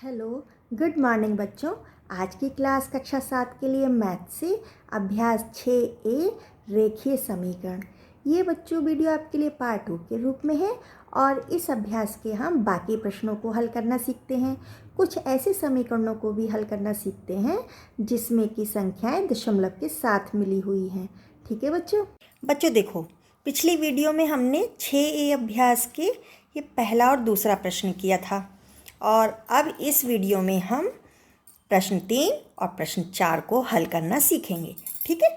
Hello, good morning बच्चों। आज की क्लास कक्षा 7 के लिए मैथ से अभ्यास 6A रेखीय समीकरण। ये बच्चों वीडियो आपके लिए पार्ट 2 के रूप में है और इस अभ्यास के हम बाकी प्रश्नों को हल करना सीखते हैं। कुछ ऐसे समीकरणों को भी हल करना सीखते हैं जिसमें की संख्याएं दशमलव के साथ मिली हुई हैं। ठीक है बच्चों देखो, पिछली वीडियो में हमने 6A अभ्यास के ये पहला और दूसरा प्रश्न किया था और अब इस वीडियो में हम प्रश्न 3 और प्रश्न 4 को हल करना सीखेंगे। ठीक है,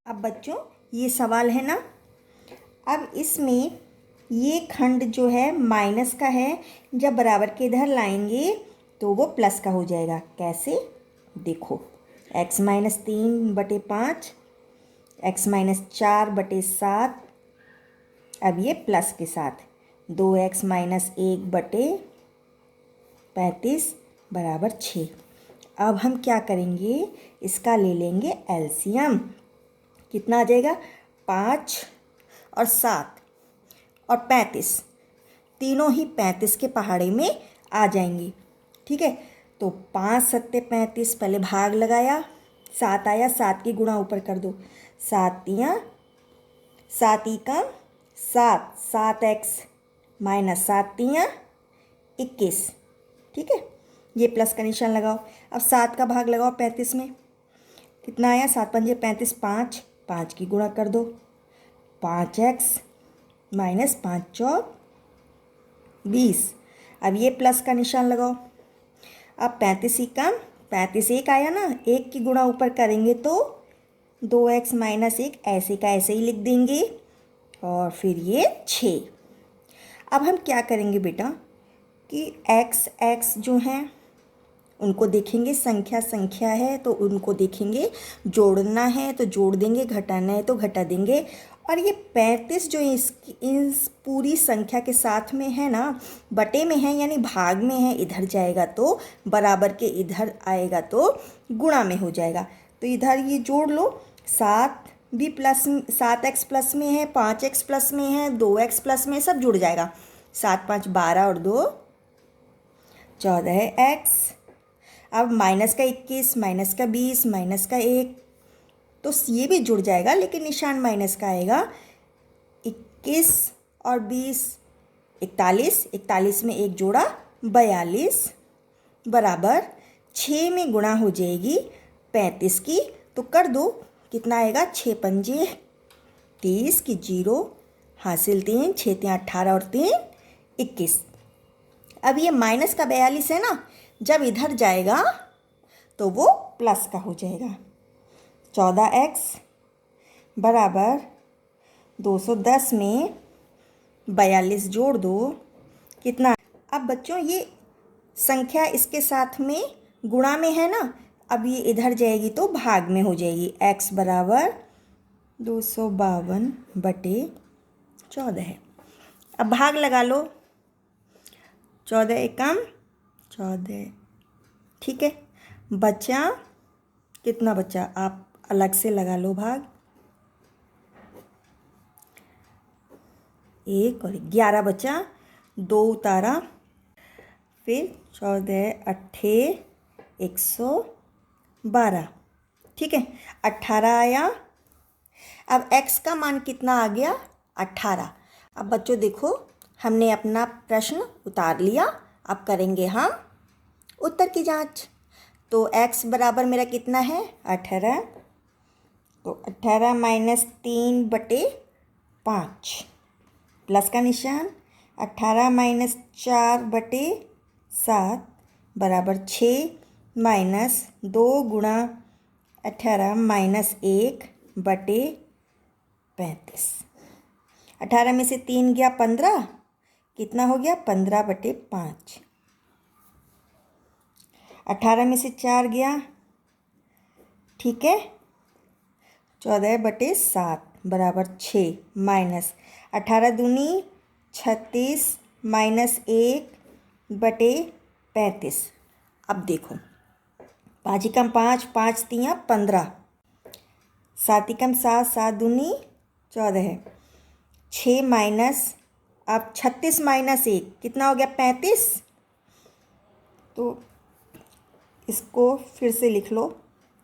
अब बच्चों ये सवाल है ना, अब इसमें ये खंड जो है माइनस का है, जब बराबर के इधर लाएंगे तो वो प्लस का हो जाएगा। कैसे देखो, x माइनस 3/5, x माइनस 4/7, अब ये प्लस के साथ 2x माइनस 1/35 बराबर 6। अब हम क्या करेंगे, इसका ले लेंगे एलसीएम। कितना आ जाएगा, 5 और 7 और 35, तीनों ही 35 के पहाड़े में आ जाएंगी। ठीक है, तो 5 सत्ते 35, पहले भाग लगाया, 7 आया, 7 की गुणा ऊपर कर दो, 7 तियाँ 7 का 7, 7x माइनस 7 तियाँ 21। ठीक है, ये प्लस का निशान लगाओ। अब 7 का भाग लगाओ 35 में, कितना आया, 7 पंजे 35, 5 की गुणा कर दो, 5x माइनस 5 चौक 20। अब ये प्लस का निशान लगाओ। अब 35 ही कम 35 एक आया ना, 1 की गुणा ऊपर करेंगे तो 2x माइनस 1 ऐसे का ऐसे ही लिख देंगे और फिर ये 6। अब हम क्या करेंगे बेटा कि x जो हैं उनको देखेंगे, संख्या है तो उनको देखेंगे, जोड़ना है तो जोड़ देंगे, घटाना है तो घटा देंगे। और ये 35 जो इस पूरी संख्या के साथ में है ना, बटे में है यानी भाग में है, इधर जाएगा तो बराबर के इधर आएगा तो गुणा में हो जाएगा। तो इधर ये जोड़ लो, 7 भी प्लस, 7x प्लस में है, 5x प्लस में है, 2x प्लस में, सब जुड़ जाएगा। 7 5 12 और 2 14x। अब माइनस का 21, माइनस का 20, माइनस का 1, तो ये भी जुड़ जाएगा लेकिन निशान माइनस का आएगा। 21 और 20 41, 41 में 1 जोड़ा 42 बराबर 6 में गुणा हो जाएगी 35 की, तो कर दो, कितना आएगा, 6 पंजे 30 की 0 हासिल 3, 6 3 18 और 3 21। अब ये माइनस का 42 है ना, जब इधर जाएगा तो वो प्लस का हो जाएगा। 14x बराबर 210 में 42 जोड़ दो, कितना। अब बच्चों ये संख्या इसके साथ में गुणा में है ना, अब ये इधर जाएगी तो भाग में हो जाएगी। x बराबर 252/14 है। अब भाग लगा लो, 14 एकम 14। ठीक है, बचा कितना बचा, आप अलग से लगा लो भाग, 1 और 11 बचा, 2 उतारा, फिर 14 अट्ठे 112। ठीक है, 18 आया। अब x का मान कितना आ गया, 18। अब बच्चों देखो, हमने अपना प्रश्न उतार लिया, अब करेंगे हम उत्तर की जांच। तो x बराबर मेरा कितना है, 18, तो 18 माइनस 3/5 प्लस का निशान, 18 माइनस 4/7 बराबर 6 माइनस 2 गुणा 18 माइनस 1/35। 18 में से 3 गया 15, कितना हो गया, 15/5। 18 में से 4 गया, ठीक है, 14/7 बराबर 6 माइनस 18 दूनी 36 माइनस 1/35। अब देखो, 5 एकम 5, 5 तियाँ 15, 7 एकम 7, 7 दूनी 14, 6 माइनस, अब 36 माइनस 1 कितना हो गया, 35। तो इसको फिर से लिख लो,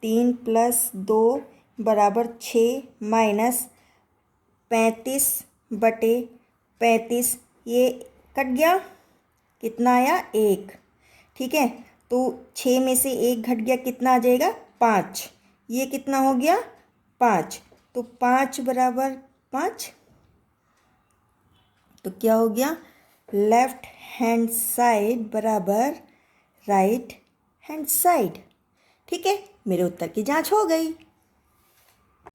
3+2 बराबर 6 माइनस 35/35, ये कट गया, कितना आया 1। ठीक है, तो 6 में से 1 घट गया, कितना आ जाएगा 5। ये कितना हो गया 5, तो 5 बराबर 5, तो क्या हो गया लेफ्ट हैंड साइड बराबर राइट हैंड साइड। ठीक है, मेरे उत्तर की जांच हो गई।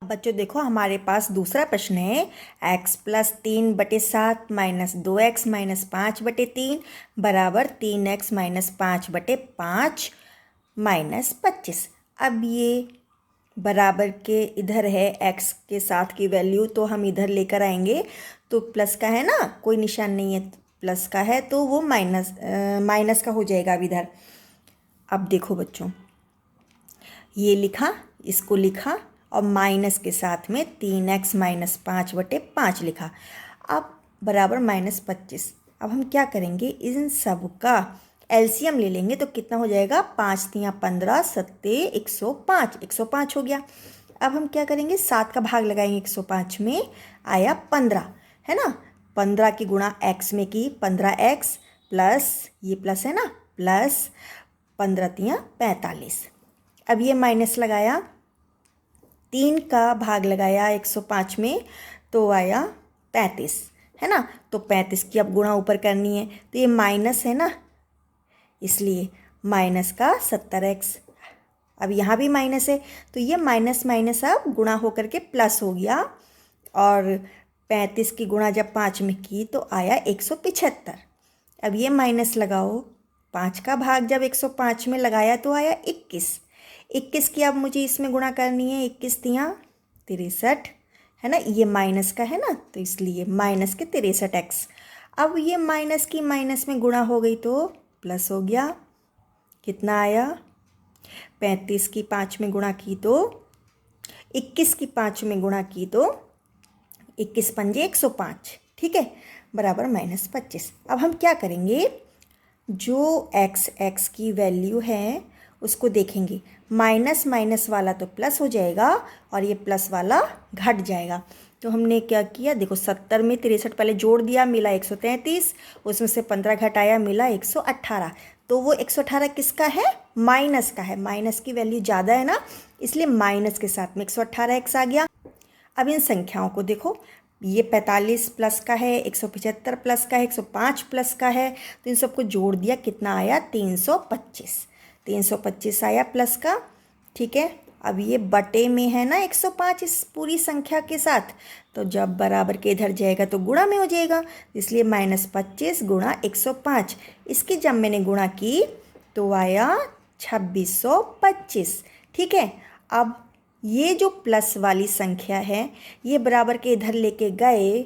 बच्चों देखो, हमारे पास दूसरा प्रश्न है, x+3/7 माइनस 2x माइनस 5/3 बराबर 3x माइनस 5/5 माइनस 25। अब ये बराबर के इधर है, x के साथ की वैल्यू तो हम इधर लेकर आएंगे, तो प्लस का है ना, कोई निशान नहीं है, प्लस का है तो वो माइनस का हो जाएगा अब इधर। अब देखो बच्चों, ये लिखा, इसको लिखा और माइनस के साथ में 3x माइनस 5/5 लिखा। अब बराबर -25। अब हम क्या करेंगे, इन सब का एलसीएम ले लेंगे तो कितना हो जाएगा, 5 × 15 7 105, 105 हो गया। अब हम क्या करेंगे, 7 का भाग लगाएंगे 105 में, आया 15, है ना। 15 की गुणा x में की, 15x प्लस ये प्लस है ना, प्लस 15 × 45। अब ये माइनस लगाया, 3 का भाग लगाया 105 में तो आया 35, है ना। तो 35 की अब गुणा ऊपर करनी है, तो ये माइनस है ना, इसलिए माइनस का 70x। अब यहाँ भी माइनस है, तो ये माइनस माइनस अब गुणा होकर के प्लस हो गया, और 35 की गुणा जब 5 में की तो आया 175। अब ये माइनस लगाओ, 5 का भाग जब 105 में लगाया तो आया 21। 21 की अब मुझे इसमें गुणा करनी है, 21 × 63, है ना, ये माइनस का है ना, तो इसलिए माइनस के 63x। अब ये माइनस की माइनस में गुणा हो गई तो प्लस हो गया, कितना आया, 35 की 5 में गुणा की तो 21 की 5 में गुणा की तो 21 × 5 = 105, ठीक है, बराबर -25। अब हम क्या करेंगे, जो x की वैल्यू है उसको देखेंगे, माइनस माइनस वाला तो प्लस हो जाएगा और ये प्लस वाला घट जाएगा। तो हमने क्या किया, देखो 70 में 63 पहले जोड़ दिया, मिला 133, उसमें से 15 घटाया, मिला 118। तो वो 118 किसका है, माइनस का है, माइनस की वैल्यू ज़्यादा है ना, इसलिए माइनस के साथ में 118x आ गया। अब इन संख्याओं को देखो, ये 45 प्लस का है, 175 प्लस का है, 105 प्लस का है, तो इन सबको जोड़ दिया, कितना आया 325। 325 आया प्लस का, ठीक है। अब ये बटे में है ना 105 इस पूरी संख्या के साथ, तो जब बराबर के इधर जाएगा तो गुणा में हो जाएगा, इसलिए -25 × 105। इसकी जब मैंने गुणा की तो आया 2625, ठीक है। अब ये जो प्लस वाली संख्या है, ये बराबर के इधर लेके गए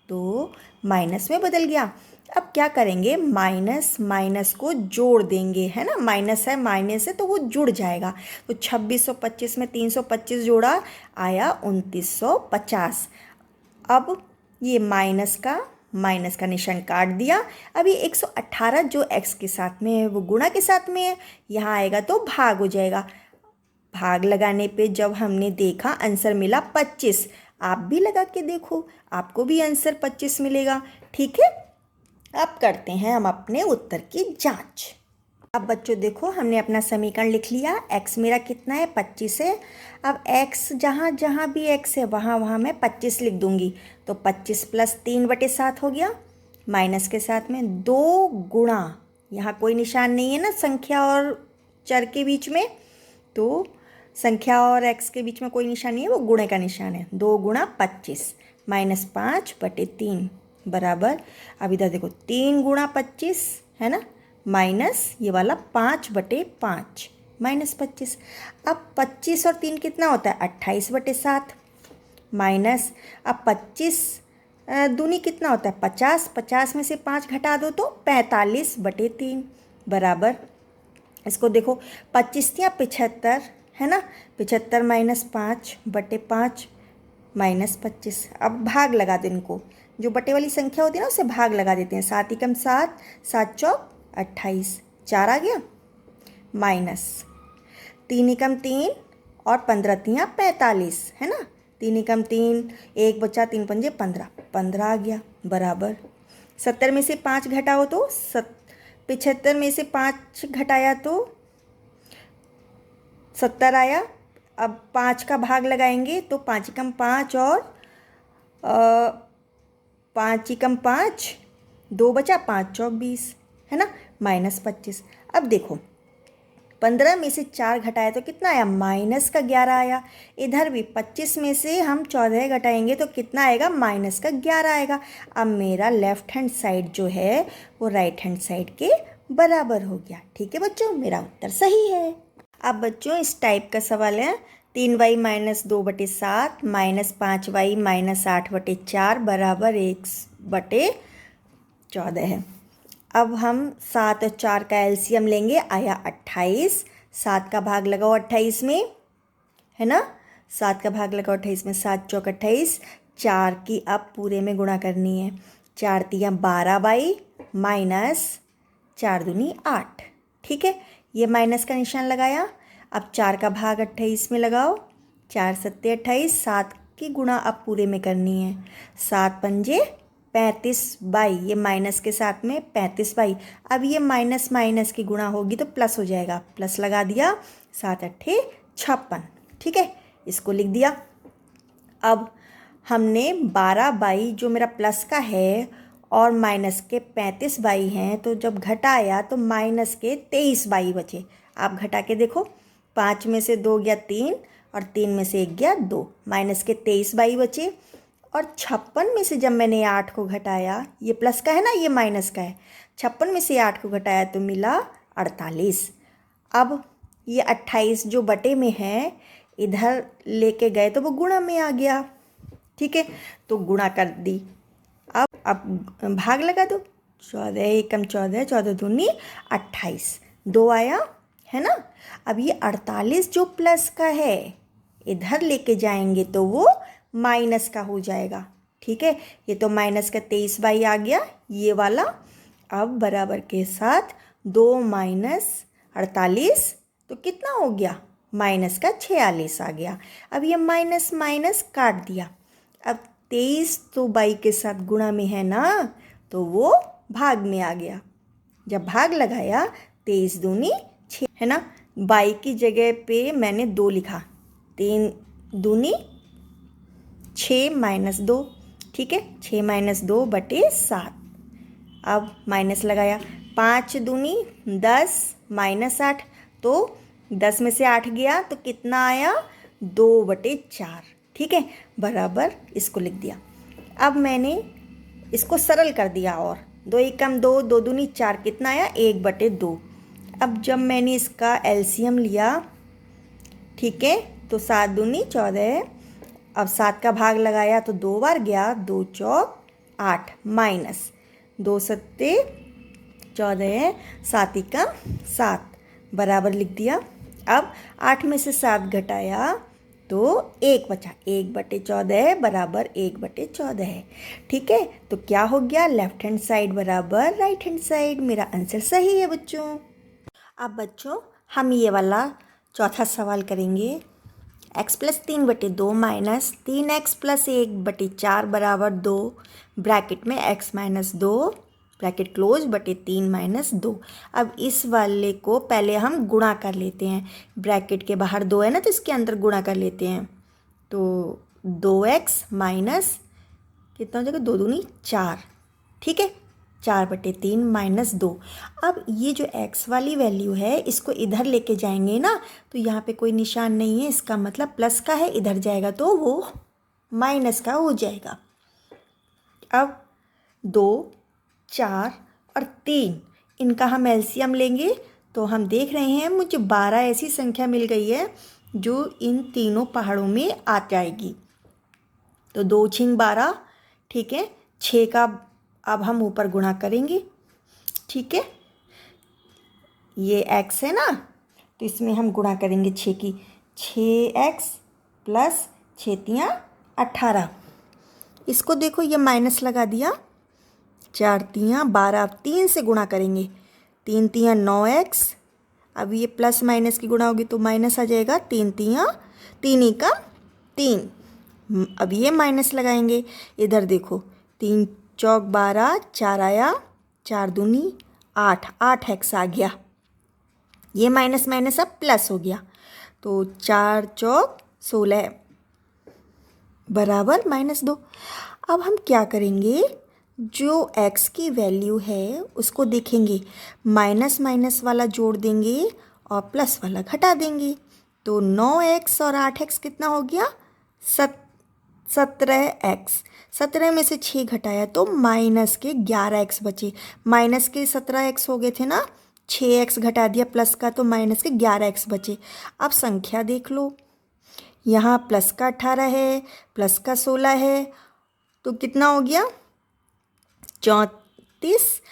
तो माइनस में बदल गया। अब क्या करेंगे, माइनस माइनस को जोड़ देंगे, है ना, माइनस है माइनस है तो वो जुड़ जाएगा। तो 2625 में 325 जोड़ा, आया 2950। अब ये माइनस का निशान काट दिया। अब ये 118 जो x के साथ में है वो गुणा के साथ में है, यहाँ आएगा तो भाग हो जाएगा। भाग लगाने पे जब हमने देखा आंसर मिला 25। आप भी लगा के देखो, आपको भी आंसर 25 मिलेगा, ठीक है। अब करते हैं हम अपने उत्तर की जांच। अब बच्चों देखो, हमने अपना समीकरण लिख लिया, x मेरा कितना है 25 है। अब x जहाँ जहाँ भी x है वहाँ वहाँ मैं 25 लिख दूँगी, तो 25 + 3/7 हो गया, माइनस के साथ में 2 गुणा, यहाँ कोई निशान नहीं है ना संख्या और चर के बीच में, तो संख्या और x के बीच में कोई निशान नहीं है, वो गुणे का निशान है। 2 × 25 -5/3 बराबर, अब इधर देखो 3 × 25 है ना, माइनस ये वाला 5/5 -25। अब 25 और 3 कितना होता है 28/7, माइनस अब 25 दूनी कितना होता है 50, 50 में से 5 घटा दो तो 45/3 बराबर, इसको देखो 25 × 75 है ना, 75 - 5/5 -25। अब भाग लगा दो इनको, जो बटे वाली संख्या होती है ना उसे भाग लगा देते हैं, 7 × 7 7 × 4 28, 4 आ गया, माइनस 3 एकम 3 और 15 तियाँ 45, है ना। 3 एकम 3, 1 बचा, 3 पंजे 15, 15 आ गया बराबर 70 में से 5 घटाओ तो 75 में से 5 घटाया तो 70 आया। अब 5 का भाग लगाएंगे तो 5 एकम 5 और 5 एकम 5, 2 बचा, 5 चौक 20, है ना, -25। अब देखो 15 में से 4 घटाया तो कितना आया, -11 आया। इधर भी 25 में से हम 14 घटाएंगे तो कितना आएगा, -11 आएगा। अब मेरा लेफ्ट हैंड साइड जो है वो राइट हैंड साइड के बराबर हो गया। ठीक है बच्चों, मेरा उत्तर सही है। अब बच्चों इस टाइप का सवाल है 3y - 2/7 -5y - 8/4 बराबर 1/14 है। अब हम 7 और 4 का एलसीएम लेंगे, आया 28। 7 का भाग लगाओ 28 में, है ना, 7 का भाग लगाओ 28 में, 7 चौक 28। 4 की अब पूरे में गुणा करनी है, 4 तियाँ 12y -4 दूनी 8। ठीक है, ये माइनस का निशान लगाया। अब 4 का भाग 28 में लगाओ, 4 सत्ते 28। 7 की गुणा अब पूरे में करनी है, 7 पंजे 35/, ये माइनस के साथ में 35/। अब ये माइनस माइनस की गुणा होगी तो प्लस हो जाएगा, प्लस लगा दिया, 7 अट्ठे 56। ठीक है, इसको लिख दिया। अब हमने 12/, जो मेरा प्लस का है, और माइनस के 35/, हैं, तो जब घटाया तो माइनस के 23/, बचे। आप घटा के देखो, 5 में से 2 गया 3 और 3 में से 1 गया 2, माइनस के 23/, बचे। और 56 में से जब मैंने 8 को घटाया, ये प्लस का है ना, ये माइनस का है, 56 में से 8 को घटाया तो मिला 48। अब ये 28 जो बटे में है, इधर लेके गए तो वो गुणा में आ गया। ठीक है, तो गुणा कर दी। अब भाग लगा दो, 14 एकम 14, 14 दूनी 28, 2 आया, है ना। अब ये 48 जो प्लस का है, इधर लेके जाएंगे तो वो माइनस का हो जाएगा। ठीक है, ये तो माइनस का 23/, आ गया ये वाला। अब बराबर के साथ 2 - 48 तो कितना हो गया, माइनस का 46 आ गया। अब ये माइनस माइनस काट दिया। अब 23 तो 22 के साथ गुणा में है ना, तो वो भाग में आ गया। जब भाग लगाया 23 दूनी 6, है ना। 22 की जगह पे मैंने 2 लिखा, 3 दूनी 6 - 2। ठीक है, 6 - 2/7। अब माइनस लगाया, 5 दूनी 10 -8, तो 10 में से 8 गया तो कितना आया, 2/4। ठीक है, बराबर इसको लिख दिया। अब मैंने इसको सरल कर दिया, और 2 एकम 2, 2 दूनी 4, कितना आया, 1/2। अब जब मैंने इसका एलसीएम लिया, ठीक है, तो 7 दूनी 14। अब 7 का भाग लगाया तो 2 बार गया, 2 चौक 8 माइनस 2 सत्ते 14, 7 एकम 7 बराबर लिख दिया। अब 8 में से 7 घटाया तो 1 बचा, 1/14 बराबर 1/14 है। ठीक है, तो क्या हो गया, लेफ्ट हैंड साइड बराबर राइट हैंड साइड। मेरा आंसर सही है बच्चों। अब बच्चों हम ये वाला चौथा सवाल करेंगे। x + 3/2 - 3x + 1/4 बराबर 2, ब्रैकेट में x - 2 ब्रैकेट क्लोज बटे 3 - 2। अब इस वाले को पहले हम गुणा कर लेते हैं, ब्रैकेट के बाहर 2 है ना, तो इसके अंदर गुणा कर लेते हैं। तो 2x माइनस कितना हो जाएगा, 2 दूनी 4। ठीक है, 4/3 - 2। अब ये जो x वाली वैल्यू है, इसको इधर लेके जाएंगे ना, तो यहाँ पे कोई निशान नहीं है, इसका मतलब प्लस का है, इधर जाएगा तो वो माइनस का हो जाएगा। अब 2, 4 और 3, इनका हम एलसीएम लेंगे तो हम देख रहे हैं मुझे 12 ऐसी संख्या मिल गई है जो इन तीनों पहाड़ों में आ जाएगी। तो 2 छिंग 12, ठीक है, 6 का अब हम ऊपर गुणा करेंगे। ठीक है, ये x है ना, तो इसमें हम गुणा करेंगे 6 की, 6x + 6 तियाँ 18। इसको देखो, ये माइनस लगा दिया, 4 तियाँ 12, 3 से गुणा करेंगे, 3 तियाँ 9x, अब ये प्लस माइनस की गुणा होगी तो माइनस आ जाएगा, 3 तियाँ 3 एकम 3। अब ये माइनस लगाएंगे, इधर देखो 3 चौक 12, 4 आया, 4 दूनी 8, 8x आ गया। ये माइनस माइनस अब प्लस हो गया, तो 4 चौक 16 बराबर -2। अब हम क्या करेंगे, जो x की वैल्यू है उसको देखेंगे, माइनस माइनस वाला जोड़ देंगे और प्लस वाला घटा देंगे। तो 9x और 8x कितना हो गया, 17x। 17 में से 6 घटाया तो माइनस के 11x बचे। माइनस के 17x हो गए थे ना, 6x घटा दिया प्लस का तो माइनस के 11x बचे। अब संख्या देख लो, यहाँ प्लस का 18 है, प्लस का 16 है, तो कितना हो गया 34,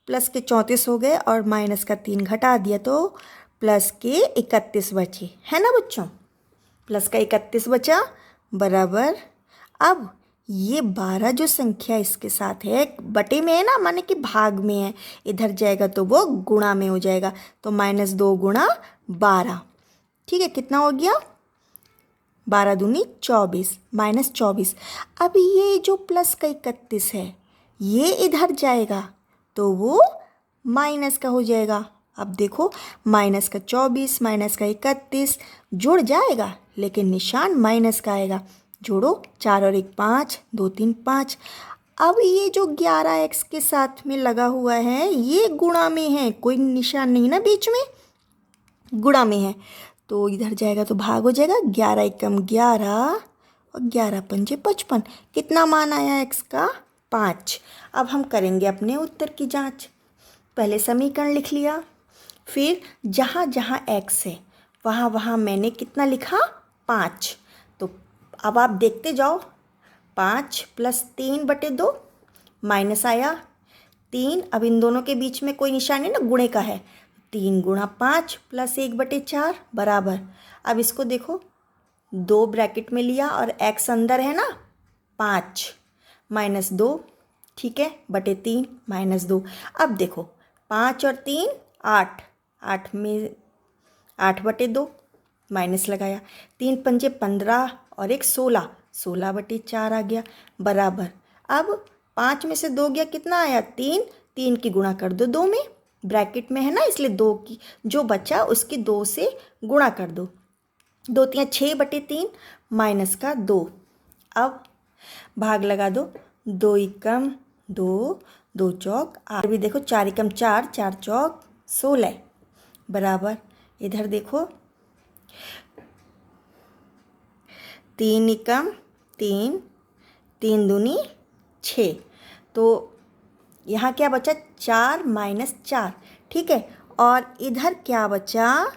प्लस के 34 हो गए और माइनस का 3 घटा दिया तो प्लस के 31 बचे, है ना बच्चों। प्लस का 31 बचा बराबर। अब ये 12 जो संख्या इसके साथ है, बटे में है ना, माने कि भाग में है, इधर जाएगा तो वो गुणा में हो जाएगा, तो -2 गुणा 12। ठीक है, कितना हो गया 12 दूनी 24, -24। अब ये जो प्लस का 31 है ये इधर जाएगा तो वो माइनस का हो जाएगा। अब देखो माइनस का 24 माइनस का 31 जुड़ जाएगा लेकिन निशान माइनस का आएगा। जोड़ो, 4 और 1 5, 2 3 5। अब ये जो 11x के साथ में लगा हुआ है ये गुणा में है, कोई निशान नहीं ना बीच में, गुणा में है, तो इधर जाएगा तो भाग हो जाएगा। 11 एकम 11 और 11 पंजे 55। कितना मान आया x का, 5। अब हम करेंगे अपने उत्तर की जांच। पहले समीकरण लिख लिया, फिर जहाँ जहाँ x है वहाँ वहाँ मैंने कितना लिखा, 5। तो अब आप देखते जाओ, 5 + 3/2 माइनस आया 3। अब इन दोनों के बीच में कोई निशान नहीं ना, गुणे का है, 3 गुणा 5 + 1/4 बराबर। अब इसको देखो, 2 ब्रैकेट में लिया और x अंदर है ना, 5 -2, ठीक है, /3 -2। अब देखो 5 और 3 8, 8 में 8/2 माइनस लगाया, 3 पंजे 15 और 1 16, 16/4 आ गया बराबर। अब 5 में से 2 गया, कितना आया 3, 3 की गुणा कर दो 2 में, ब्रैकेट में है ना इसलिए 2 की जो बचा उसकी 2 से गुणा कर दो, 2 3 6/3 माइनस का 2। अब भाग लगा दो, 2 एकम 2, 2 चौक 8, भी देखो 4 एकम 4, 4 चौक 16 बराबर। इधर देखो 3 एकम 3, 3 दूनी 6, तो यहाँ क्या बचा 4 - 4, ठीक है। और इधर क्या बचा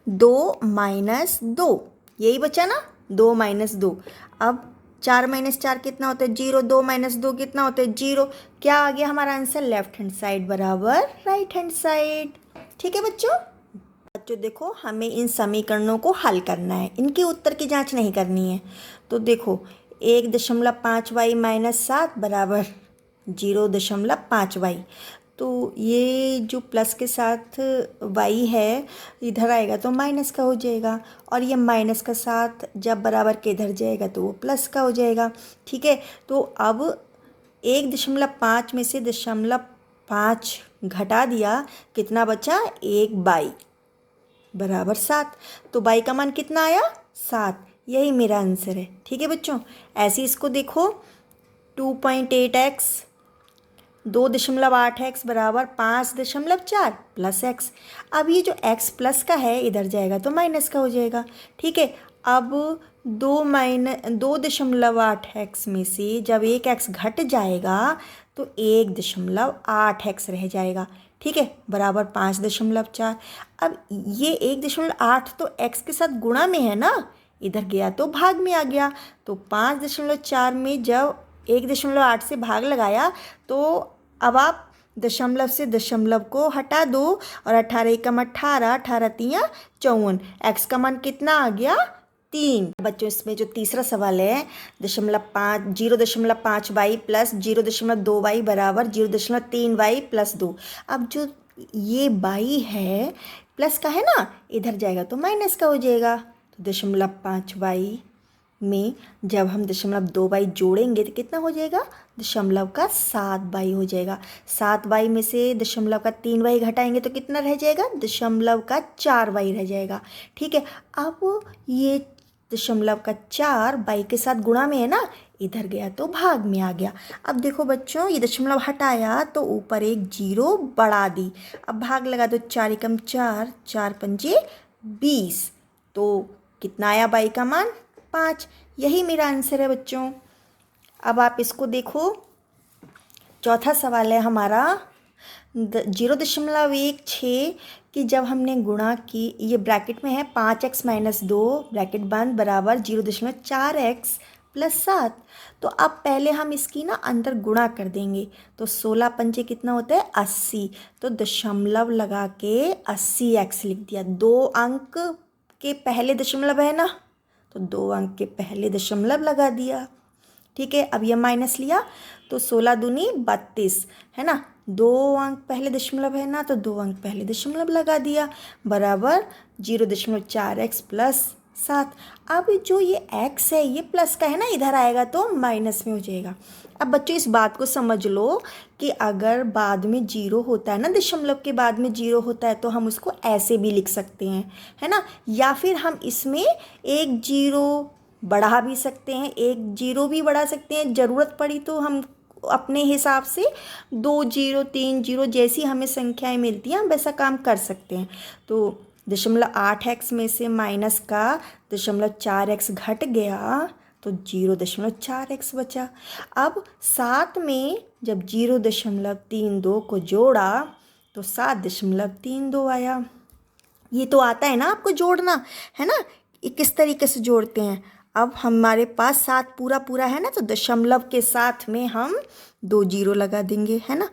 2 - 2, यही बचा ना, 2 - 2। अब 4 - 4 कितना होता है 0, 2 - 2 कितना होता है 0। क्या आ गया हमारा आंसर, लेफ्ट हैंड साइड बराबर राइट हैंड साइड। ठीक है बच्चों, देखो हमें इन समीकरणों को हल करना है, इनके उत्तर की जांच नहीं करनी है। तो देखो 1.5y - 7 बराबर 0.5y। तो ये जो प्लस के साथ y है इधर आएगा तो माइनस का हो जाएगा, और ये माइनस का साथ जब बराबर के इधर जाएगा तो वो प्लस का हो जाएगा। ठीक है, तो अब 1.5 में से 0.5 घटा दिया, कितना बचा 1/, बराबर 7। तो y का मान कितना आया 7, यही मेरा आंसर है। ठीक है बच्चों, ऐसे इसको देखो 2.8x 2.8x बराबर 5.4 + x। अब ये जो x प्लस का है इधर जाएगा तो माइनस का हो जाएगा। ठीक है, अब 2.8x में से जब 1x घट जाएगा तो 1.8x रह जाएगा। ठीक है, बराबर 5.4। अब ये 1.8 तो x के साथ गुणा में है ना, इधर गया तो भाग में आ गया, तो 5.4 में जब 1.8 से भाग लगाया तो अब आप दशमलव से दशमलव को हटा दो, और 18 एकम 18, 18 तियाँ 54, x का मान कितना आ गया 3। बच्चों इसमें जो तीसरा सवाल है 0.5y + 0.2y बराबर 0.3y + 2। अब जो ये 22 है, प्लस का है ना, इधर जाएगा तो माइनस का हो जाएगा। तो 0.5 में जब हम 2 जोड़ेंगे तो कितना हो जाएगा, 7 हो जाएगा। 7 में से 3 घटाएंगे तो कितना रह जाएगा, 4 रह जाएगा। ठीक है, अब ये 4 के साथ गुणा में है ना, इधर गया तो भाग में आ गया। अब देखो बच्चों, ये दशमलव हटाया तो ऊपर एक 0 बढ़ा दी। अब भाग लगा दो, 4 एकम 4, 4 पंजे 20, तो कितना आया 22 का मान, 5। यही मेरा आंसर है बच्चों। अब आप इसको देखो, चौथा सवाल है हमारा 0.16 कि जब हमने गुणा की, ये ब्रैकेट में है 5x - 2 ब्रैकेट बंद बराबर 0.4x + 7। तो अब पहले हम इसकी ना अंदर गुणा कर देंगे। तो 16 पंजे कितना होता है, 80। तो दशमलव लगा के 80x लिख दिया। 2 अंक के पहले दशमलव है ना, तो 2 अंक के पहले दशमलव लगा दिया। ठीक है, अब यह माइनस लिया तो 16 दूनी 32 है ना, 2 अंक पहले दशमलव है ना, तो 2 अंक पहले दशमलव लगा दिया बराबर 0.4x + 7। अब जो ये x है ये प्लस का है ना, इधर आएगा तो माइनस में हो जाएगा। अब बच्चों इस बात को समझ लो कि अगर बाद में 0 होता है ना, दशमलव के बाद में 0 होता है तो हम उसको ऐसे भी लिख सकते हैं, है ना, या फिर हम इसमें एक 0 बढ़ा भी सकते हैं, एक 0 भी बढ़ा सकते हैं। ज़रूरत पड़ी तो हम अपने हिसाब से 2 0 3 0 जैसी हमें संख्याएं मिलती हैं हम वैसा काम कर सकते हैं। तो 0.8x में से माइनस का 0.4x घट गया तो 0.4x बचा। अब 7 में जब 0.32 को जोड़ा तो 7.32 आया। ये तो आता है ना आपको जोड़ना, है ना, किस तरीके से जोड़ते हैं। अब हमारे पास 7 पूरा है ना, तो दशमलव के साथ में हम 2 0 लगा देंगे, है ना,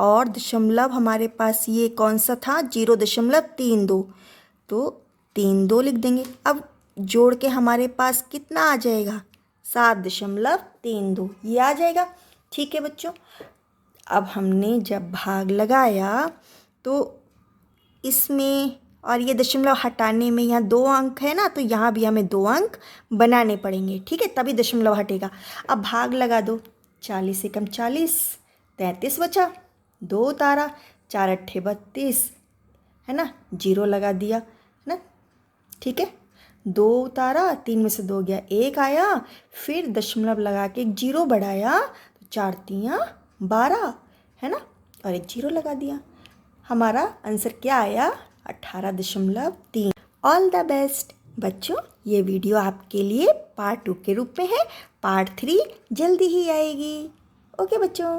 और दशमलव हमारे पास ये कौन सा था, 0.32, तो 32 लिख देंगे। अब जोड़ के हमारे पास कितना आ जाएगा, 7.32 ये आ जाएगा। ठीक है बच्चों, अब हमने जब भाग लगाया तो इसमें और ये दशमलव हटाने में यहाँ 2 अंक है ना, तो यहाँ भी हमें 2 अंक बनाने पड़ेंगे। ठीक है, तभी दशमलव हटेगा। अब भाग लगा दो, 40 एकम 40, 33 बचा, 2 उतारा, 4 अट्ठे 32 है ना, 0 लगा दिया, है ना। ठीक है, 2 उतारा, 3 में से 2 गया, 1 आया, फिर दशमलव लगा के 1 0 बढ़ाया तो 4 3 12 है ना, और 1 0 लगा दिया। हमारा आंसर क्या आया, 18.3। ऑल द बेस्ट बच्चों। ये वीडियो आपके लिए पार्ट 2 के रूप में है, पार्ट 3 जल्दी ही आएगी। ओके बच्चों।